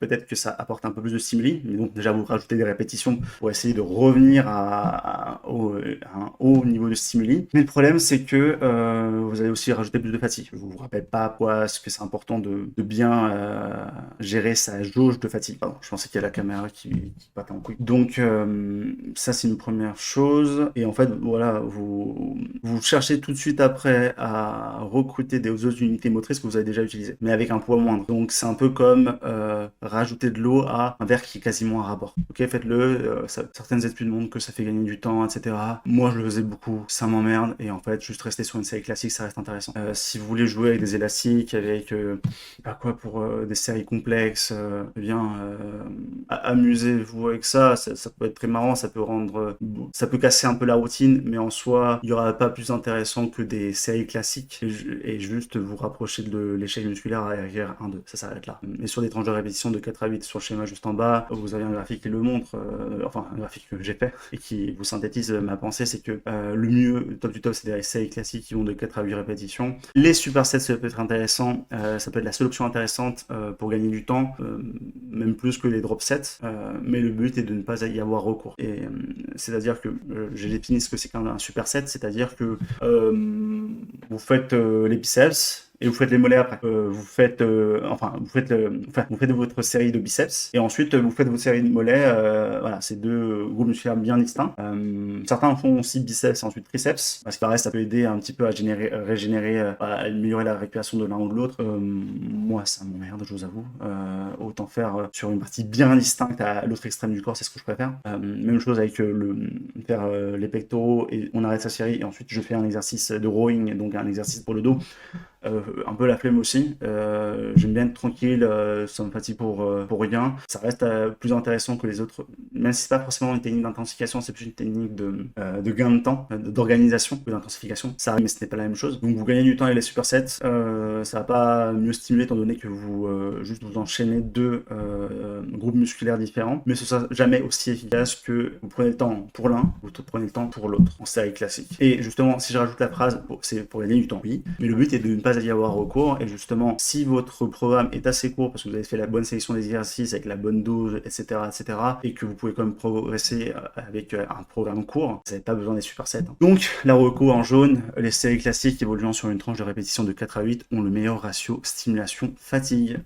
peut-être que ça apporte un peu plus de stimuli, mais donc déjà vous rajoutez des répétitions pour essayer de revenir à un haut niveau de stimuli. Mais le problème, c'est que vous allez aussi rajouter plus de fatigue. Je vous rappelle pas quoi, ce que c'est important de bien gérer sa jauge de fatigue. Pardon, je pensais qu'il y a la caméra qui partait en couille. Donc ça, c'est une première chose. Et en fait, voilà, vous cherchez tout de suite après à recruter des autres unités motrices que vous avez déjà utilisées, mais avec un poids moindre. Donc c'est un peu comme rajouter de l'eau à un verre qui est quasiment à ras bord. Ok, faites-le. Certaines études montrent que ça fait gagner du temps, etc. Moi, je le faisais beaucoup. Ça m'emmerde. Et en fait, juste rester sur une série classique, ça reste intéressant. Si vous voulez jouer avec des élastiques, avec pas quoi pour des séries complexes, eh bien, amusez-vous avec ça. Ça peut être très marrant. Ça ça peut casser un peu la routine, mais en soi, il y aura pas plus intéressant que des séries classiques et juste vous rapprocher de l'échec musculaire à RGR 1-2. Ça s'arrête là. Et sur des tranches de répétition de 4 à 8 sur le schéma juste en bas, vous avez un graphique qui le montre, enfin un graphique que j'ai fait et qui vous synthétise ma pensée, c'est que le mieux, le top du top, c'est des séries classiques qui vont de 4 à 8 répétitions. Les supersets, ça peut être intéressant, ça peut être la seule option intéressante pour gagner du temps, même plus que les drop sets, mais le but est de ne pas y avoir recours. Et c'est-à-dire que j'ai défini ce que c'est qu'un superset, c'est-à-dire que vous faites les biceps et vous faites les mollets après. Vous faites votre série de biceps et ensuite vous faites votre série de mollets. Voilà, c'est deux groupes musculaires bien distincts. Certains font aussi biceps et ensuite triceps parce que pareil, ça peut aider un petit peu à régénérer, à améliorer la récupération de l'un ou de l'autre. Moi, ça m'emmerde, je vous avoue. Autant faire sur une partie bien distincte à l'autre extrême du corps, c'est ce que je préfère. Même chose avec faire les pectoraux et on arrête sa série et ensuite je fais un exercice de rowing, donc un exercice pour le dos. Un peu la flemme aussi. J'aime bien être tranquille, ça me fatigue pour rien. Ça reste plus intéressant que les autres, même si c'est pas forcément une technique d'intensification, c'est plus une technique de gain de temps, d'organisation que d'intensification. Ça arrive, mais ce n'est pas la même chose. Donc vous gagnez du temps avec les supersets. Ça va pas mieux stimuler étant donné que vous juste vous enchaînez deux groupes musculaires différents, mais ce sera jamais aussi efficace que vous prenez le temps pour l'un, vous prenez le temps pour l'autre en série classique. Et justement, si je rajoute la phrase, c'est pour gagner du temps, oui, mais le but est de ne pas y avoir recours. Et justement, si votre programme est assez court parce que vous avez fait la bonne sélection des exercices avec la bonne dose, etc., et que vous pouvez quand même progresser avec un programme court, vous n'avez pas besoin des supersets. Donc, la reco en jaune, les séries classiques évoluant sur une tranche de répétition de 4 à 8 ont le meilleur ratio stimulation-fatigue.